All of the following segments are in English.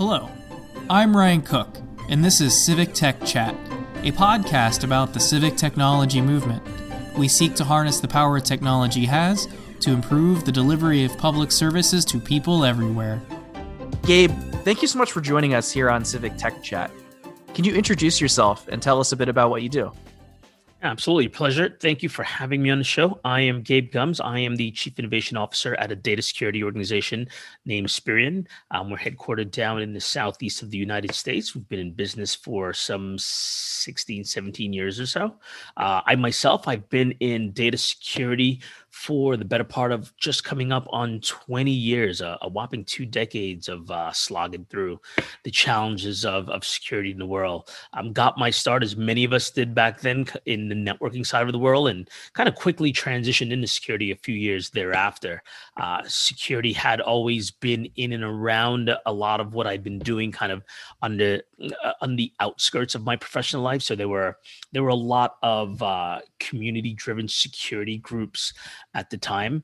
Hello, I'm Ryan Cook, and this is Civic Tech Chat, a podcast about the civic technology movement. We seek to harness the power technology has to improve the delivery of public services to people everywhere. Gabe, thank you so much for joining us here on Civic Tech Chat. Can you introduce yourself and tell us a bit about what you do? Absolutely. Pleasure. Thank you for having me on the show. I am Gabe Gumbs. I am the Chief Innovation Officer at a data security organization named Spirion. We're headquartered down in the southeast of the United States. We've been in business for some 16, 17 years or so. I've been in data security for the better part of just coming up on 20 years, a whopping 2 decades of slogging through the challenges of security in the world. Got my start, as many of us did back then, in the networking side of the world, and kind of quickly transitioned into security a few years thereafter. Security had always been in and around a lot of what I'd been doing kind of on the outskirts of my professional life. So there were a lot of community-driven security groups at the time.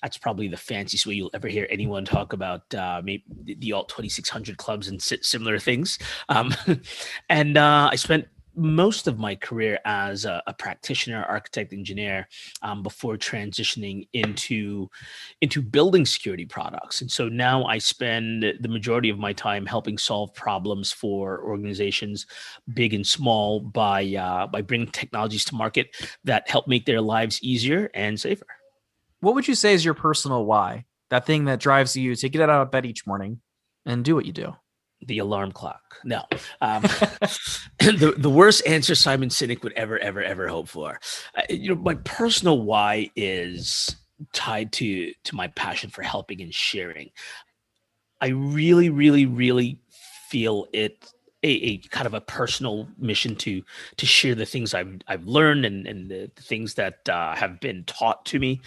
That's probably the fanciest way you'll ever hear anyone talk about maybe the Alt 2600 clubs and similar things. I spent most of my career as a practitioner, architect, engineer, before transitioning into building security products. And so now I spend the majority of my time helping solve problems for organizations, big and small, by bringing technologies to market that help make their lives easier and safer. What would you say is your personal why? That thing that drives you to get out of bed each morning and do what you do? The alarm clock. No. The worst answer Simon Sinek would ever hope for. My personal why is tied to my passion for helping and sharing. I really feel it a kind of a personal mission to share the things I've learned and the things that have been taught to me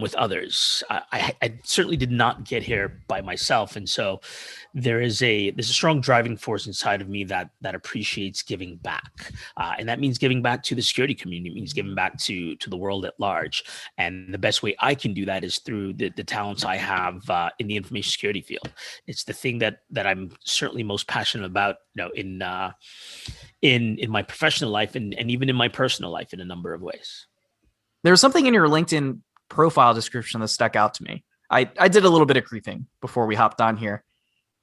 with others. I certainly did not get here by myself, and so there's a strong driving force inside of me that appreciates giving back, and that means giving back to the security community. It means giving back to the world at large, and the best way I can do that is through the talents I have in the information security field. It's the thing that I'm certainly most passionate about, in my professional life and even in my personal life in a number of ways. There was something in your LinkedIn profile description that stuck out to me. I did a little bit of creeping before we hopped on here.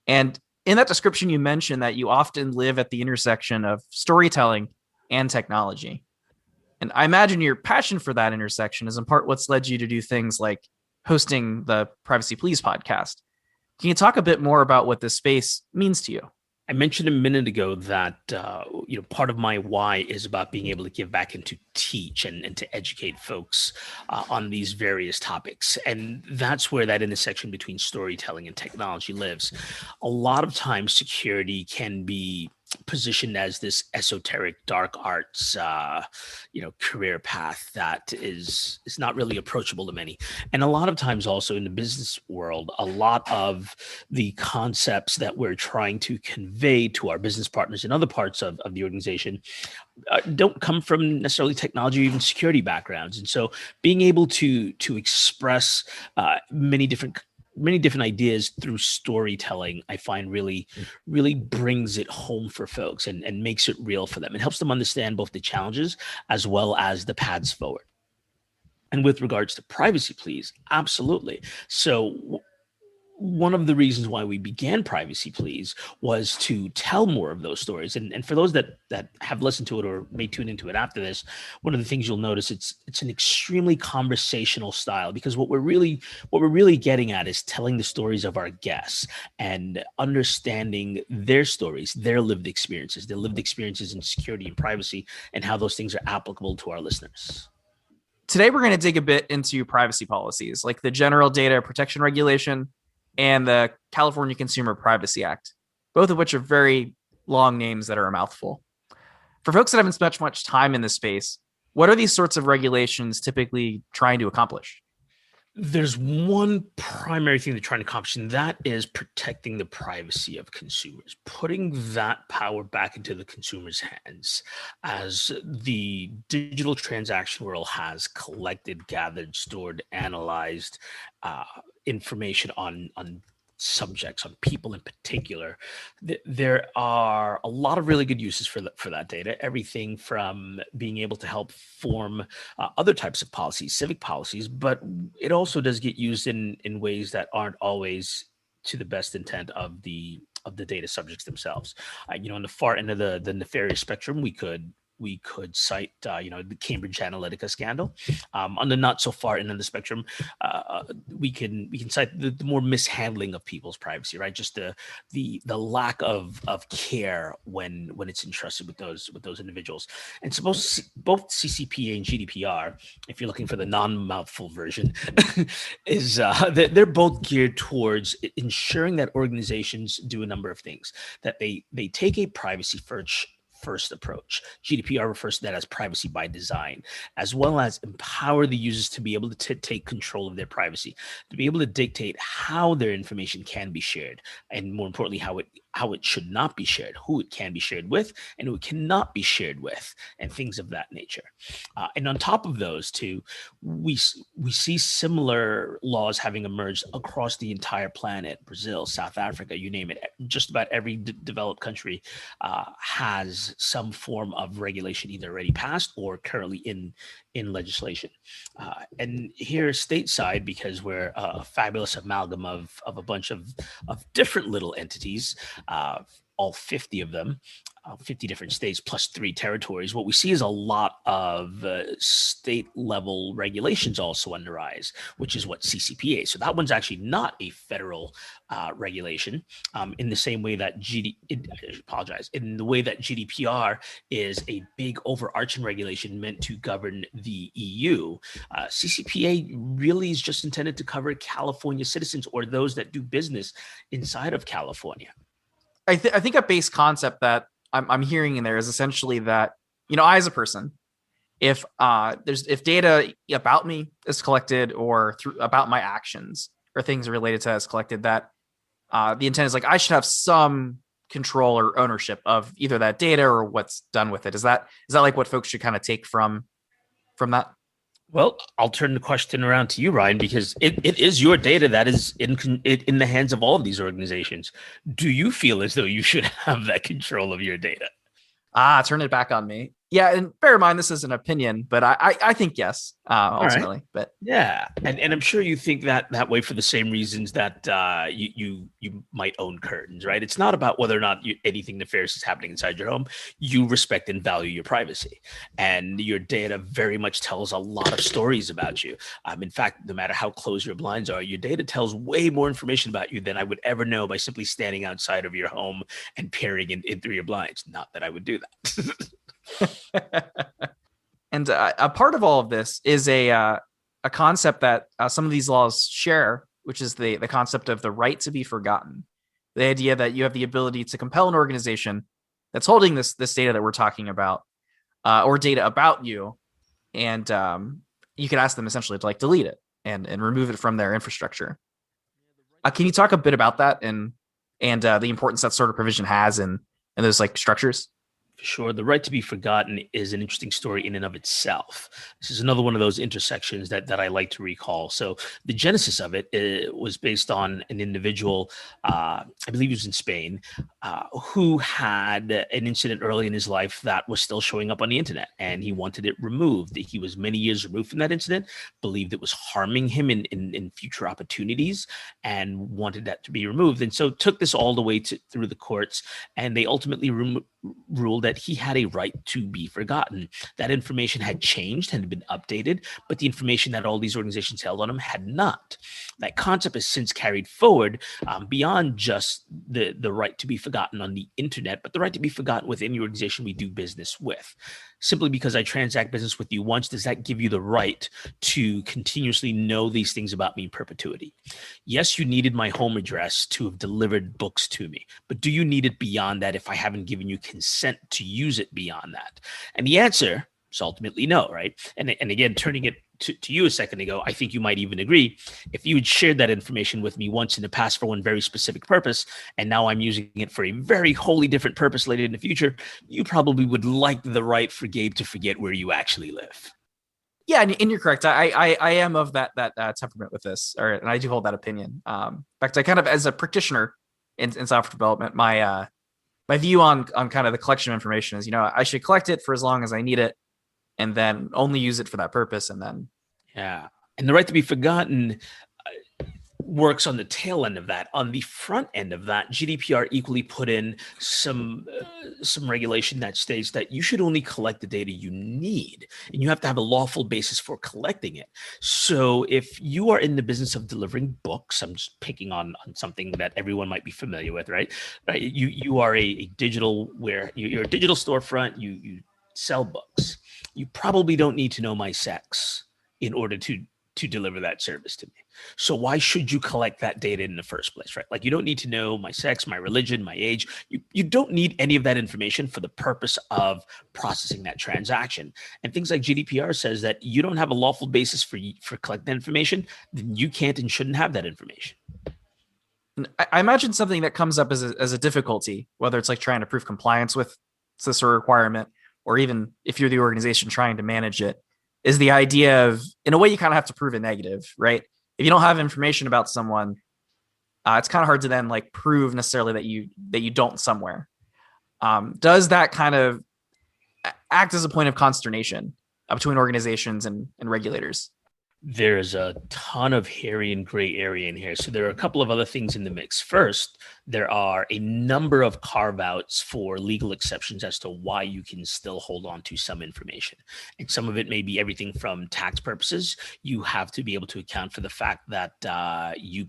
And in that description, you mentioned that you often live at the intersection of storytelling and technology. And I imagine your passion for that intersection is in part what's led you to do things like hosting the Privacy Please podcast. Can you talk a bit more about what this space means to you? I mentioned a minute ago that part of my why is about being able to give back and to teach and to educate folks on these various topics. And that's where that intersection between storytelling and technology lives. A lot of times security can be positioned as this esoteric dark arts career path that is not really approachable to many. And a lot of times also in the business world, a lot of the concepts that we're trying to convey to our business partners in other parts of the organization don't come from necessarily technology or even security backgrounds. And so being able to express many different ideas through storytelling, I find really brings it home for folks and makes it real for them. It helps them understand both the challenges as well as the paths forward. And with regards to Privacy Please, absolutely. So one of the reasons why we began Privacy Please was to tell more of those stories. And for those that have listened to it or may tune into it after this, one of the things you'll notice, it's an extremely conversational style, because what we're really getting at is telling the stories of our guests and understanding their stories, their lived experiences in security and privacy, and how those things are applicable to our listeners. Today, we're going to dig a bit into privacy policies, like the General Data Protection Regulation and the California Consumer Privacy Act, both of which are very long names that are a mouthful. For folks that haven't spent much time in this space, what are these sorts of regulations typically trying to accomplish? There's one primary thing they're trying to accomplish, and that is protecting the privacy of consumers, putting that power back into the consumer's hands. As the digital transaction world has collected, gathered, stored, analyzed information on subjects, on people in particular, there are a lot of really good uses for that data. Everything from being able to help form other types of policies, civic policies, but it also does get used in ways that aren't always to the best intent of the data subjects themselves. On the far end of the nefarious spectrum, we could cite, the Cambridge Analytica scandal. On the not so far end of the spectrum, we can cite the more mishandling of people's privacy, right? Just the lack of care when it's entrusted with those individuals. And suppose both CCPA and GDPR, if you're looking for the non-mouthful version, is they're both geared towards ensuring that organizations do a number of things. That they take a privacy first approach. GDPR refers to that as privacy by design, as well as empower the users to be able to take control of their privacy, to be able to dictate how their information can be shared, and more importantly, how it should not be shared, who it can be shared with, and who it cannot be shared with, and things of that nature. And on top of those two, we see similar laws having emerged across the entire planet. Brazil, South Africa, you name it. Just about every developed country has some form of regulation either already passed or currently in legislation. And here stateside, because we're a fabulous amalgam of a bunch of different little entities, all 50 of them, 50 different states plus 3 territories, what we see is a lot of state level regulations also on the rise, which is what CCPA. So that one's actually not a federal regulation in the same way that in the way that GDPR is a big overarching regulation meant to govern the EU. CCPA really is just intended to cover California citizens or those that do business inside of California. I think a base concept that I'm hearing in there is essentially that, I as a person, if data about me is collected or about my actions or things related to that is collected, that the intent is like I should have some control or ownership of either that data or what's done with it. Is that like what folks should kind of take from that? Well, I'll turn the question around to you, Ryan, because it is your data that is in the hands of all of these organizations. Do you feel as though you should have that control of your data? Turn it back on me. Yeah, and bear in mind this is an opinion, but I think yes, ultimately. Right. But yeah, and I'm sure you think that way for the same reasons that you might own curtains, right? It's not about whether or not anything nefarious is happening inside your home. You respect and value your privacy, and your data very much tells a lot of stories about you. In fact, no matter how close your blinds are, your data tells way more information about you than I would ever know by simply standing outside of your home and peering in through your blinds. Not that I would do that. And a part of all of this is a concept that some of these laws share, which is the concept of the right to be forgotten. The idea that you have the ability to compel an organization that's holding this data that we're talking about, or data about you, and you could ask them essentially to like delete it and remove it from their infrastructure. Can you talk a bit about that and the importance that sort of provision has in those like structures? Sure. The right to be forgotten is an interesting story in and of itself. This is another one of those intersections that I like to recall. So the genesis of it was based on an individual, I believe he was in Spain, who had an incident early in his life that was still showing up on the internet, and he wanted it removed. He was many years removed from that incident, believed it was harming him in future opportunities, and wanted that to be removed. And so took this all the way through the courts, and they ultimately ruled that he had a right to be forgotten. That information had changed and had been updated, but the information that all these organizations held on him had not. That concept has since carried forward beyond just the right to be forgotten on the internet, but the right to be forgotten within the organization we do business with. Simply because I transact business with you once, does that give you the right to continuously know these things about me in perpetuity? Yes, you needed my home address to have delivered books to me, but do you need it beyond that if I haven't given you consent to use it beyond that? And the answer is ultimately no, right? And again, turning it to you a second ago, I think you might even agree, if you had shared that information with me once in the past for one very specific purpose, and now I'm using it for a very wholly different purpose later in the future, you probably would like the right for Gabe to forget where you actually live. Yeah, and you're correct. I am of that temperament with this, and I do hold that opinion. In fact, I kind of, as a practitioner in software development, my view on kind of the collection of information is, I should collect it for as long as I need it, and then only use it for that purpose, and then Yeah. And the right to be forgotten works on the tail end of that. On the front end of that, GDPR equally put in some regulation that states that you should only collect the data you need, and you have to have a lawful basis for collecting it. So if you are in the business of delivering books, I'm just picking on something that everyone might be familiar with, right? You are a digital, where you're a digital storefront. You sell books. You probably don't need to know my sex in order to deliver that service to me. So why should you collect that data in the first place, right? Like, you don't need to know my sex, my religion, my age. You don't need any of that information for the purpose of processing that transaction. And things like GDPR says that you don't have a lawful basis for collecting that information, then you can't and shouldn't have that information. I imagine something that comes up as a difficulty, whether it's like trying to prove compliance with this sort of requirement, or even if you're the organization trying to manage it, is the idea of, in a way, you kind of have to prove a negative, right? If you don't have information about someone, it's kind of hard to then like prove necessarily that you don't somewhere. Does that kind of act as a point of consternation between organizations and regulators? There's a ton of hairy and gray area in here. So there are a couple of other things in the mix. First, there are a number of carve-outs for legal exceptions as to why you can still hold on to some information. And some of it may be everything from tax purposes. You have to be able to account for the fact that you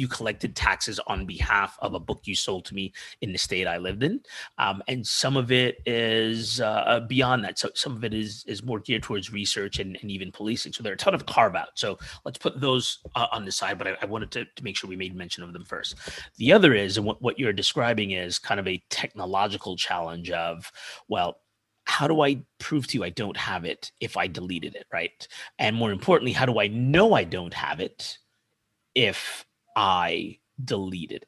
collected taxes on behalf of a book you sold to me in the state I lived in. And some of it is beyond that. So some of it is more geared towards research and even policing. So there are a ton of carve out. So let's put those on the side, but I wanted to make sure we made mention of them first. The other is, and what you're describing is kind of a technological challenge of, well, how do I prove to you I don't have it if I deleted it, right? And more importantly, how do I know I don't have it if I deleted it?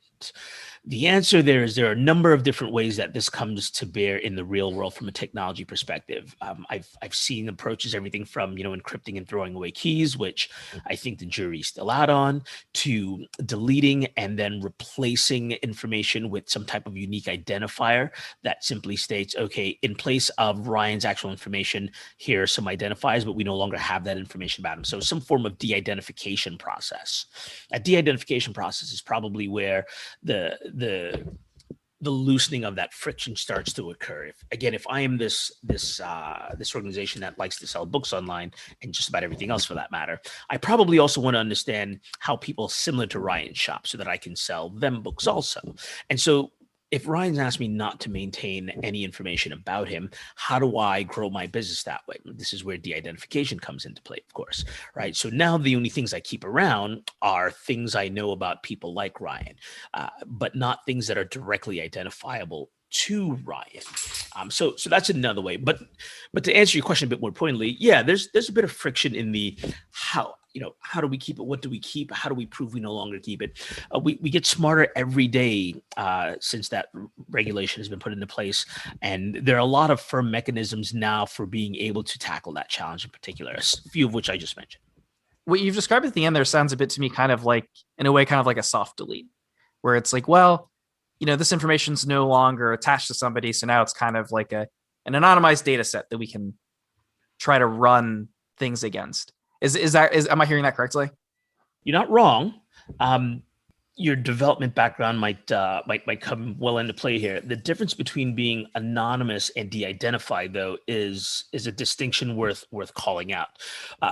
The answer there is there are a number of different ways that this comes to bear in the real world from a technology perspective. I've seen approaches, everything from encrypting and throwing away keys, which I think the jury's still out on, to deleting and then replacing information with some type of unique identifier that simply states, okay, in place of Ryan's actual information, here are some identifiers, but we no longer have that information about him. So some form of de-identification process. A de-identification process is probably where the loosening of that friction starts to occur. If I am this organization that likes to sell books online, and just about everything else for that matter, I probably also want to understand how people similar to Ryan shop so that I can sell them books also. And so if Ryan's asked me not to maintain any information about him, how do I grow my business that way? This is where de-identification comes into play, of course, right? So now the only things I keep around are things I know about people like Ryan, but not things that are directly identifiable to Ryan. So that's another way. But to answer your question a bit more pointedly, yeah, there's a bit of friction in the how do we keep it? What do we keep? How do we prove we no longer keep it? We get smarter every day since that regulation has been put into place. And there are a lot of firm mechanisms now for being able to tackle that challenge in particular, a few of which I just mentioned. What you've described at the end there sounds a bit to me kind of like, in a way, kind of like a soft delete, where it's like, well, this information's no longer attached to somebody. So now it's kind of like an anonymized data set that we can try to run things against. Am I hearing that correctly? You're not wrong. Your development background might come well into play here. The difference between being anonymous and de-identified, though, is a distinction worth calling out,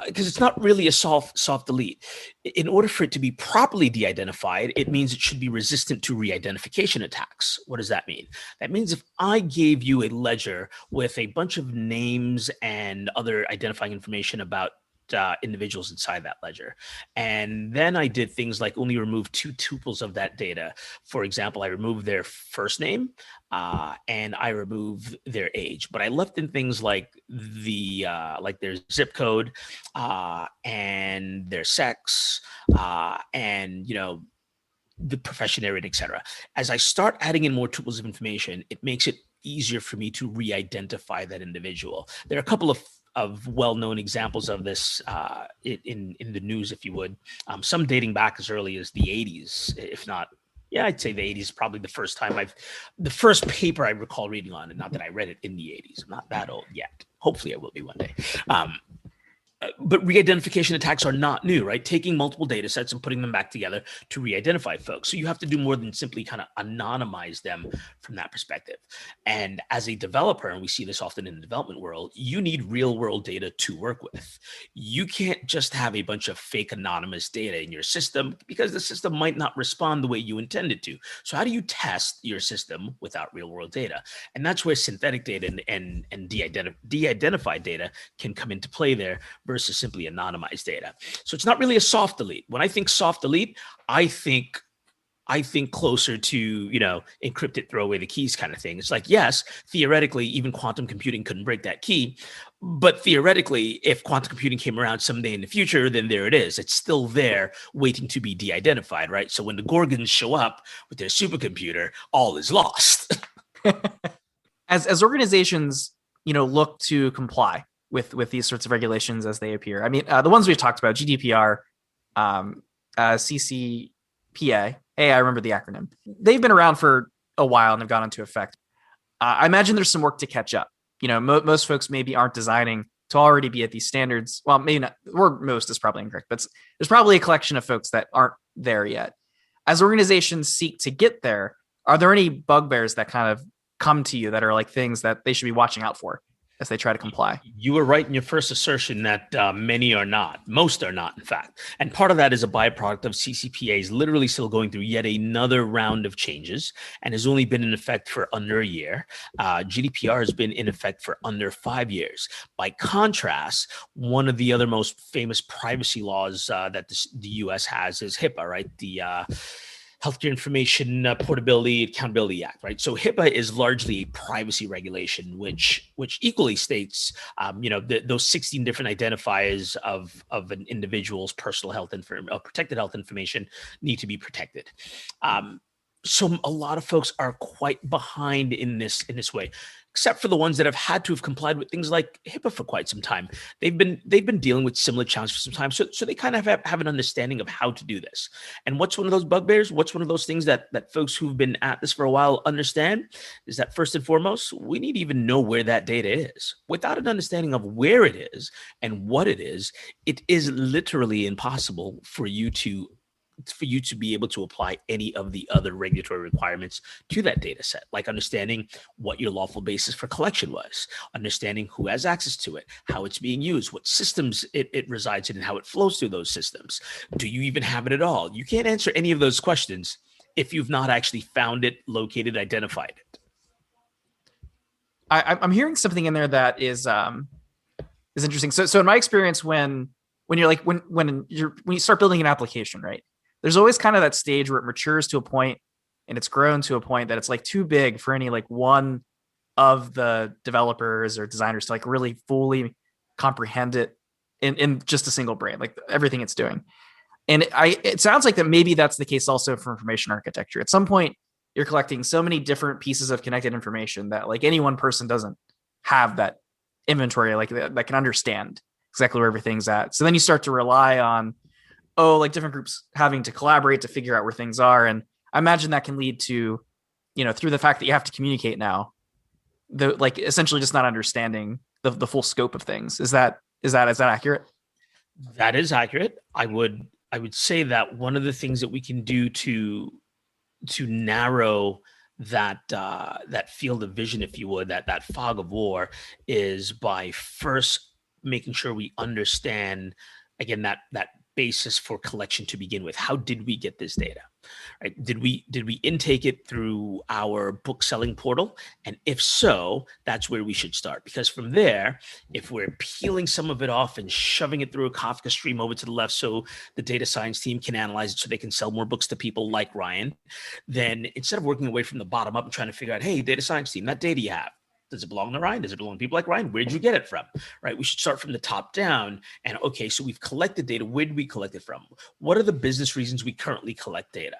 because it's not really a soft delete. In order for it to be properly de-identified, it means it should be resistant to re-identification attacks. What does that mean? That means if I gave you a ledger with a bunch of names and other identifying information about individuals inside that ledger, and then I did things like only remove 2 tuples of that data. For example, I removed their first name and I removed their age, but I left in things like their zip code and their sex and the profession area, etc. As I start adding in more tuples of information, it makes it easier for me to re-identify that individual. There are a couple of of well-known examples of this in the news, if you would. Some dating back as early as the 80s, if not. Yeah, I'd say the 80s is probably the first paper I recall reading on it. Not that I read it in the 80s. I'm not that old yet. Hopefully I will be one day. But re-identification attacks are not new, right? Taking multiple data sets and putting them back together to re-identify folks. So you have to do more than simply kind of anonymize them from that perspective. And as a developer, and we see this often in the development world, you need real world data to work with. You can't just have a bunch of fake anonymous data in your system because the system might not respond the way you intended to. So how do you test your system without real world data? And that's where synthetic data and de-identified data can come into play there versus simply anonymized data. So it's not really a soft delete. When I think soft delete, I think closer to, encrypt it, throw away the keys kind of thing. It's like, yes, theoretically, even quantum computing couldn't break that key. But theoretically, if quantum computing came around someday in the future, then there it is. It's still there waiting to be de-identified, right? So when the Gorgons show up with their supercomputer, all is lost. As organizations, look to comply with these sorts of regulations as they appear. I mean, the ones we've talked about, GDPR, CCPA. Hey, I remember the acronym. They've been around for a while and have gone into effect. I imagine there's some work to catch up. Most folks maybe aren't designing to already be at these standards. Well, maybe not, or most is probably incorrect, but there's probably a collection of folks that aren't there yet. As organizations seek to get there, are there any bugbears that kind of come to you that are like things that they should be watching out for as they try to comply? You were right in your first assertion that many are not. Most are not, in fact. And part of that is a byproduct of CCPAs literally still going through yet another round of changes and has only been in effect for under a year. GDPR has been in effect for under 5 years. By contrast, one of the other most famous privacy laws that the U.S. has is HIPAA, right? The Healthcare Information Portability Accountability Act, right? So HIPAA is largely a privacy regulation, which equally states, those 16 different identifiers of an individual's personal health protected health information need to be protected. So a lot of folks are quite behind in this way, except for the ones that have had to have complied with things like HIPAA for quite some time. They've been dealing with similar challenges for some time, so they kind of have an understanding of how to do this. And what's one of those bugbears? What's one of those things that folks who've been at this for a while understand is that first and foremost, we need to even know where that data is. Without an understanding of where it is and what it is literally impossible for you to be able to apply any of the other regulatory requirements to that data set, like understanding what your lawful basis for collection was, understanding who has access to it, how it's being used, what systems it resides in, and how it flows through those systems. Do you even have it at all? You can't answer any of those questions if you've not actually found it, located, identified it. I'm hearing something in there that is interesting. So in my experience, when you start building an application, right? There's always kind of that stage where it matures to a point and it's grown to a point that it's like too big for any like one of the developers or designers to like really fully comprehend it in just a single brain, like everything it's doing. And it sounds like that maybe that's the case also for information architecture. At some point, you're collecting so many different pieces of connected information that like any one person doesn't have that inventory like that can understand exactly where everything's at. So then you start to rely on like different groups having to collaborate to figure out where things are. And I imagine that can lead to, through the fact that you have to communicate now, essentially just not understanding the full scope of things. Is that accurate? That is accurate. I would say that one of the things that we can do to narrow that field of vision, if you would, that fog of war, is by first making sure we understand, again, that basis for collection to begin with. How did we get this data? Right? Did we intake it through our book selling portal? And if so, that's where we should start. Because from there, if we're peeling some of it off and shoving it through a Kafka stream over to the left so the data science team can analyze it so they can sell more books to people like Ryan, then instead of working away from the bottom up and trying to figure out, hey, data science team, that data you have, does it belong to Ryan? Does it belong to people like Ryan? Where did you get it from? Right? We should start from the top down. And okay, so we've collected data. Where did we collect it from? What are the business reasons we currently collect data?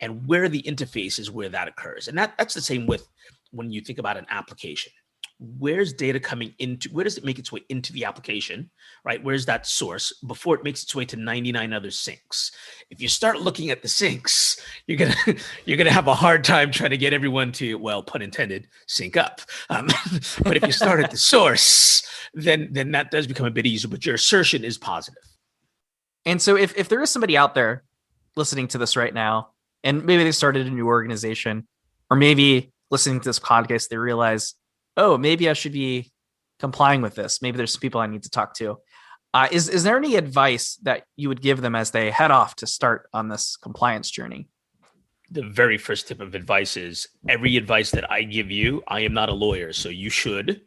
And where are the interfaces where that occurs? And that's the same with when you think about an application. where's data coming into, where does it make its way into the application, right? Where's that source before it makes its way to 99 other sinks? If you start looking at the sinks, you're gonna have a hard time trying to get everyone to, well, pun intended, sync up. But if you start at the source, then that does become a bit easier. But your assertion is positive. And so if there is somebody out there listening to this right now, and maybe they started a new organization, or maybe listening to this podcast, they realize, oh, maybe I should be complying with this. Maybe there's some people I need to talk to. Is there any advice that you would give them as they head off to start on this compliance journey? The very first tip of advice is every advice that I give you, I am not a lawyer. So you should,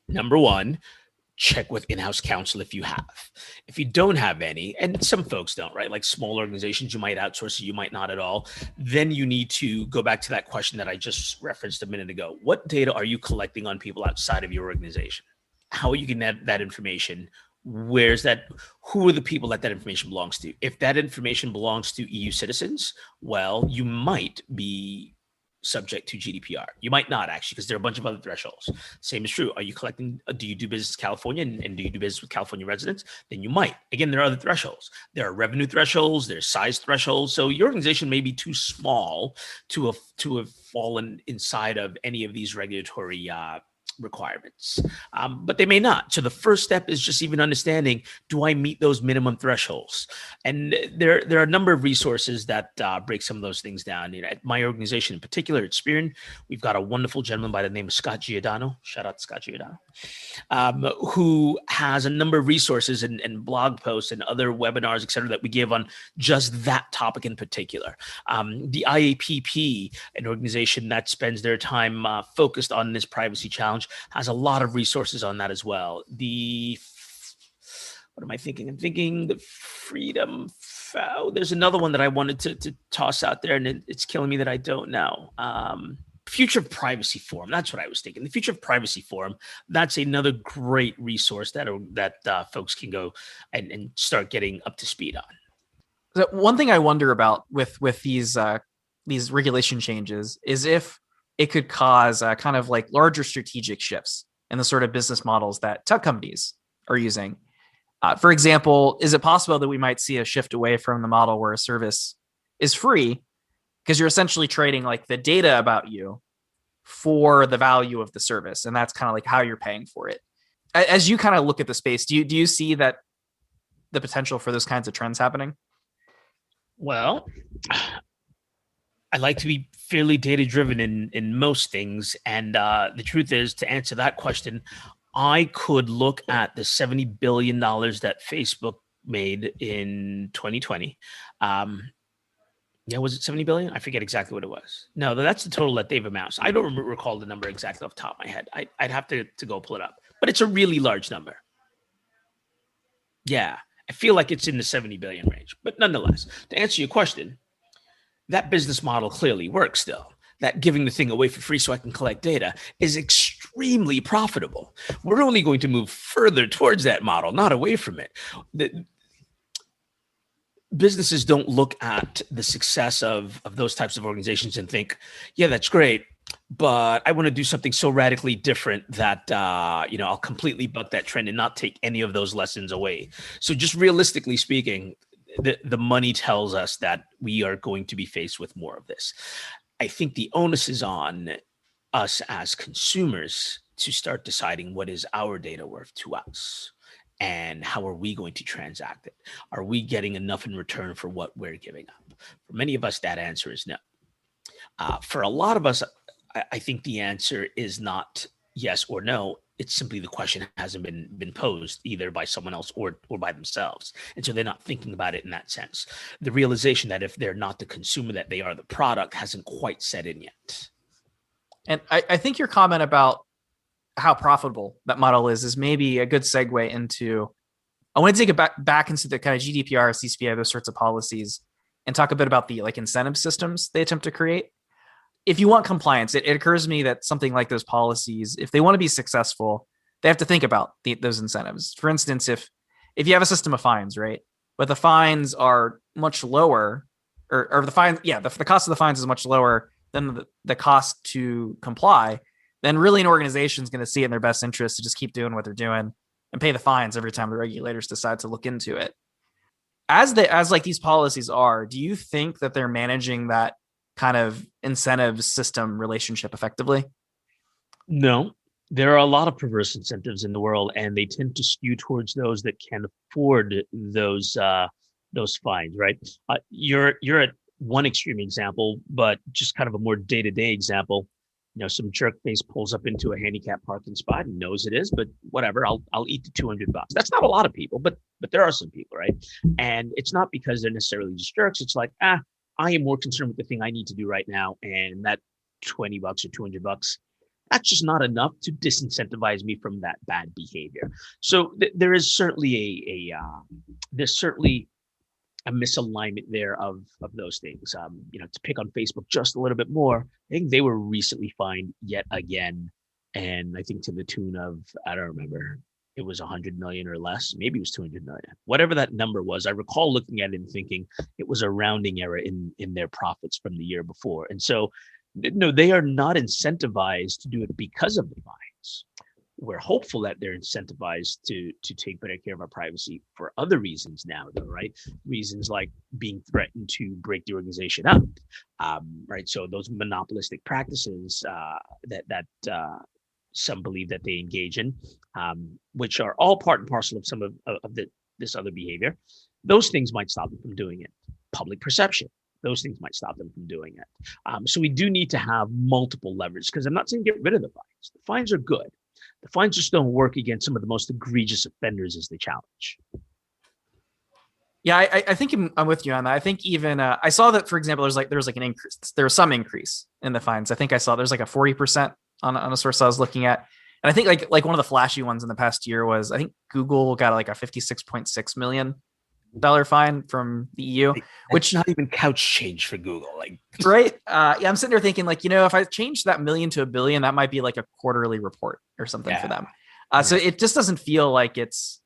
number one, check with in-house counsel if you have. If you don't have any, and some folks don't, right? Like small organizations, you might outsource it, you might not at all. Then you need to go back to that question that I just referenced a minute ago. What data are you collecting on people outside of your organization? How are you getting that information? Where's that? Who are the people that information belongs to? If that information belongs to EU citizens, well, you might be subject to GDPR. You might not actually, because there are a bunch of other thresholds. Same is true. Are you collecting, do you do business in California and do you do business with California residents? Then you might. Again, there are other thresholds. There are revenue thresholds, there's size thresholds. So your organization may be too small to have fallen inside of any of these regulatory requirements, but they may not. So the first step is just even understanding, do I meet those minimum thresholds? And there are a number of resources that break some of those things down. You know, at my organization in particular, at Spearn, we've got a wonderful gentleman by the name of Scott Giordano. Shout out to Scott Giordano, who has a number of resources and blog posts and other webinars, et cetera, that we give on just that topic in particular. The IAPP, an organization that spends their time focused on this privacy challenge, has a lot of resources on that as well. What am I thinking? I'm thinking the Freedom. There's another one that I wanted to toss out there, and it's killing me that I don't know. Future of Privacy Forum. That's what I was thinking. The Future of Privacy Forum. That's another great resource that folks can go and start getting up to speed on. So one thing I wonder about with these regulation changes is if it could cause kind of like larger strategic shifts in the sort of business models that tech companies are using. For example, is it possible that we might see a shift away from the model where a service is free because you're essentially trading like the data about you for the value of the service, and that's kind of like how you're paying for it? As you kind of look at the space, do you see that the potential for those kinds of trends happening? Well, I like to be fairly data-driven in most things. And the truth is, to answer that question, I could look at the $70 billion that Facebook made in 2020. Was it 70 billion? I forget exactly what it was. No, that's the total that they've amassed. I don't recall the number exactly off the top of my head. I'd have to go pull it up. But it's a really large number. Yeah, I feel like it's in the 70 billion range. But nonetheless, to answer your question, that business model clearly works still. That giving the thing away for free so I can collect data is extremely profitable. We're only going to move further towards that model, not away from it. Businesses don't look at the success of those types of organizations and think, yeah, that's great, but I want to do something so radically different that I'll completely buck that trend and not take any of those lessons away. So just realistically speaking, the money tells us that we are going to be faced with more of this. I think the onus is on us as consumers to start deciding what is our data worth to us and how are we going to transact it? Are we getting enough in return for what we're giving up? For many of us, that answer is no. For a lot of us, I think the answer is not yes or no. It's simply the question hasn't been posed either by someone else or by themselves. And so they're not thinking about it in that sense. The realization that if they're not the consumer, that they are the product hasn't quite set in yet. And I think your comment about how profitable that model is maybe a good segue into, I want to take it back into the kind of GDPR, CCPA, those sorts of policies, and talk a bit about the like incentive systems they attempt to create. If you want compliance, it occurs to me that something like those policies, if they want to be successful, they have to think about those incentives. For instance, if you have a system of fines, right, but the fines are much lower, or the fine, the cost of the fines is much lower than the cost to comply, then really an organization is going to see it in their best interest to just keep doing what they're doing and pay the fines every time the regulators decide to look into it. As like these policies are, do you think that they're managing that kind of incentive system relationship effectively? No, there are a lot of perverse incentives in the world, and they tend to skew towards those that can afford those fines, right? You're at one extreme example, but just kind of a more day-to-day example. Some jerk face pulls up into a handicap parking spot and knows it is, but whatever, I'll eat the $200. That's not a lot of people, but there are some people, right? And it's not because they're necessarily just jerks. It's like, I am more concerned with the thing I need to do right now, and that $20 or $200, that's just not enough to disincentivize me from that bad behavior. So there is certainly there's certainly a misalignment there of those things. To pick on Facebook just a little bit more, I think they were recently fined yet again, and I think to the tune of, I don't remember, it was 100 million or less, maybe it was 200 million, whatever that number was. I recall looking at it and thinking it was a rounding error in their profits from the year before. And so, no, they are not incentivized to do it because of the fines. We're hopeful that they're incentivized to take better care of our privacy for other reasons now, though, right? Reasons like being threatened to break the organization up, right? So those monopolistic practices that some believe that they engage in, which are all part and parcel of some of this other behavior, those things might stop them from doing it. Public perception, those things might stop them from doing it. So we do need to have multiple levers, because I'm not saying get rid of the fines. The fines are good. The fines just don't work against some of the most egregious offenders as they challenge. Yeah, I think I'm with you on that. I think even I saw that, for example, there was an increase. There was some increase in the fines. I think I saw there's like a 40% on a source I was looking at. And I think like one of the flashy ones in the past year was, I think Google got like a $56.6 million fine from the EU, which not even couch change for Google, like right. Yeah, I'm sitting there thinking like, if I change that million to $1 billion, that might be like a quarterly report or something for them. So it just doesn't feel like it's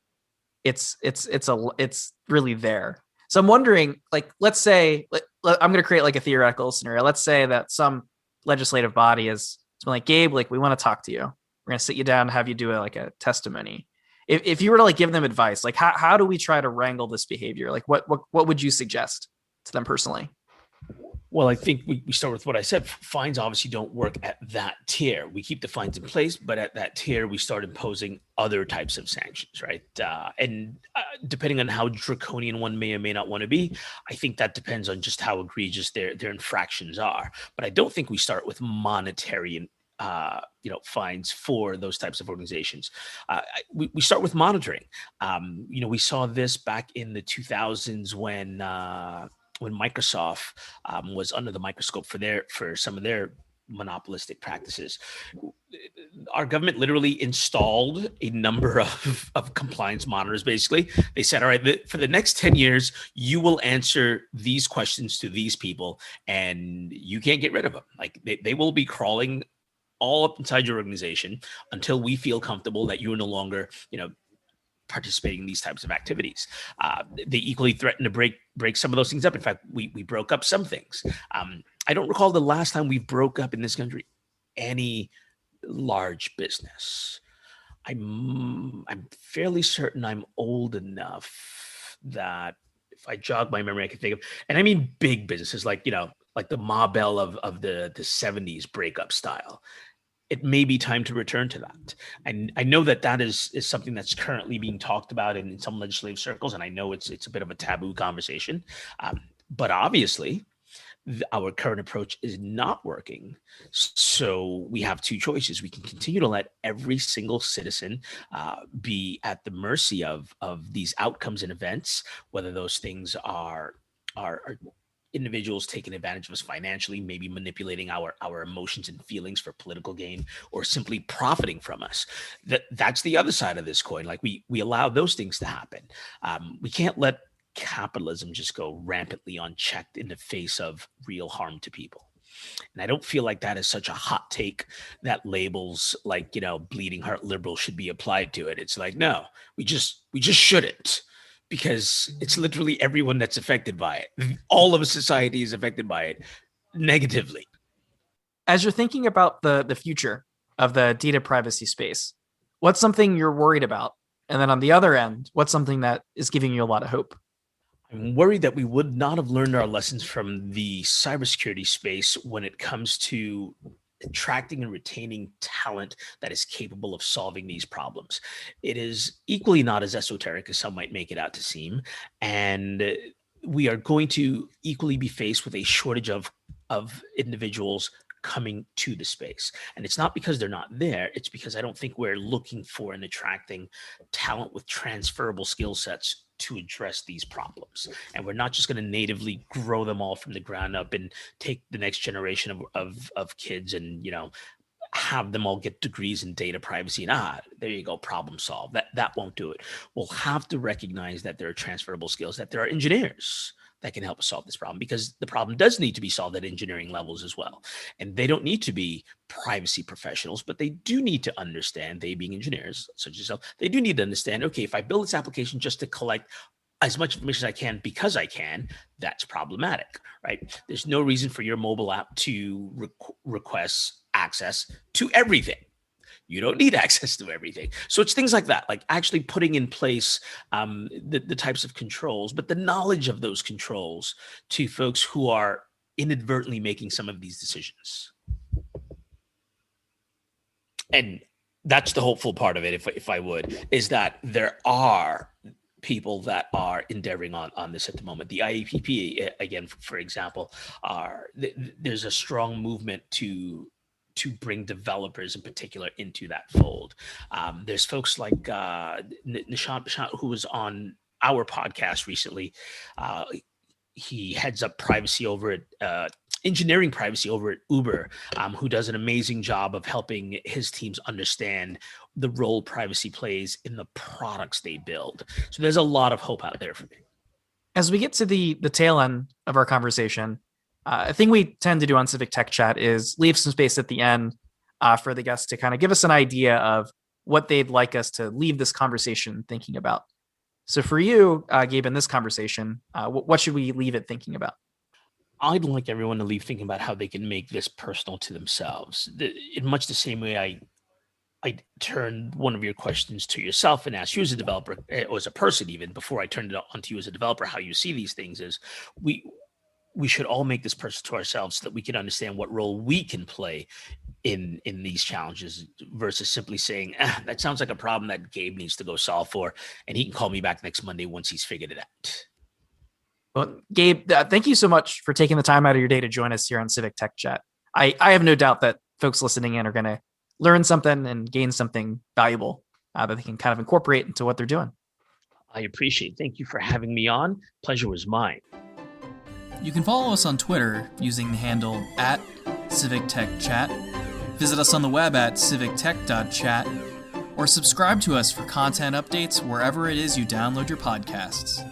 really there. So I'm wondering, like, let's say I'm going to create like a theoretical scenario. Let's say that some legislative body is like, Gabe, like, we want to talk to you. We're going to sit you down and have you do a testimony. If you were to like give them advice, like how do we try to wrangle this behavior? Like what would you suggest to them personally? Well, I think we start with what I said. Fines obviously don't work at that tier. We keep the fines in place, but at that tier, we start imposing other types of sanctions, right? And depending on how draconian one may or may not want to be, I think that depends on just how egregious their infractions are. But I don't think we start with monetary fines for those types of organizations. We start with monitoring. We saw this back in the 2000s when Microsoft was under the microscope for some of their monopolistic practices. Our government literally installed a number of compliance monitors. Basically, they said, all right, for the next 10 years, you will answer these questions to these people, and you can't get rid of them. Like they will be crawling all up inside your organization until we feel comfortable that you are no longer, participating in these types of activities. They equally threaten to break some of those things up. In fact, we broke up some things. I don't recall the last time we broke up in this country any large business. I'm fairly certain I'm old enough that if I jog my memory, I can think of, and I mean big businesses like the Ma Bell of the 70s breakup style. It may be time to return to that. And I know that is something that's currently being talked about in some legislative circles. And I know it's a bit of a taboo conversation. But obviously, our current approach is not working. So we have two choices. We can continue to let every single citizen be at the mercy of these outcomes and events, whether those things are individuals taking advantage of us financially, maybe manipulating our emotions and feelings for political gain, or simply profiting from us. That's the other side of this coin. Like we allow those things to happen. We can't let capitalism just go rampantly unchecked in the face of real harm to people. And I don't feel like that is such a hot take that labels like, bleeding heart liberal should be applied to it. It's like, no, we just shouldn't. Because it's literally everyone that's affected by it. All of society is affected by it negatively. As you're thinking about the future of the data privacy space, what's something you're worried about? And then on the other end, what's something that is giving you a lot of hope? I'm worried that we would not have learned our lessons from the cybersecurity space when it comes to attracting and retaining talent that is capable of solving these problems. It is equally not as esoteric as some might make it out to seem. And we are going to equally be faced with a shortage of individuals coming to the space. And it's not because they're not there. It's because I don't think we're looking for and attracting talent with transferable skill sets to address these problems. And we're not just going to natively grow them all from the ground up and take the next generation of kids and, have them all get degrees in data privacy and there you go, problem solved. That won't do it. We'll have to recognize that there are transferable skills, that there are engineers that can help us solve this problem, because the problem does need to be solved at engineering levels as well. And they don't need to be privacy professionals, but they do need to understand, they being engineers such as yourself, they do need to understand, okay, if I build this application just to collect as much information as I can because I can, that's problematic, right? There's no reason for your mobile app to request access to everything. You don't need access to everything. So it's things like that, like actually putting in place the types of controls, but the knowledge of those controls to folks who are inadvertently making some of these decisions. And that's the hopeful part of it, if I would, is that there are people that are endeavoring on this at the moment. The IAPP, again, for example, there's a strong movement to bring developers in particular into that fold. There's folks like Nishant, who was on our podcast recently. He heads up privacy over at engineering privacy over at Uber, who does an amazing job of helping his teams understand the role privacy plays in the products they build. So there's a lot of hope out there for me. As we get to the tail end of our conversation, a thing we tend to do on Civic Tech Chat is leave some space at the end for the guests to kind of give us an idea of what they'd like us to leave this conversation thinking about. So for you, Gabe, in this conversation, what should we leave it thinking about? I'd like everyone to leave thinking about how they can make this personal to themselves. In much the same way I turned one of your questions to yourself and asked you as a developer, or as a person even, before I turned it on to you as a developer, how you see these things is we should all make this personal to ourselves so that we can understand what role we can play in these challenges, versus simply saying, that sounds like a problem that Gabe needs to go solve for, and he can call me back next Monday once he's figured it out. Well, Gabe, thank you so much for taking the time out of your day to join us here on Civic Tech Chat. I have no doubt that folks listening in are going to learn something and gain something valuable that they can kind of incorporate into what they're doing. I appreciate it. Thank you for having me on. Pleasure was mine. You can follow us on Twitter using the handle @CivicTechChat. Visit us on the web at civictech.chat, or subscribe to us for content updates wherever it is you download your podcasts.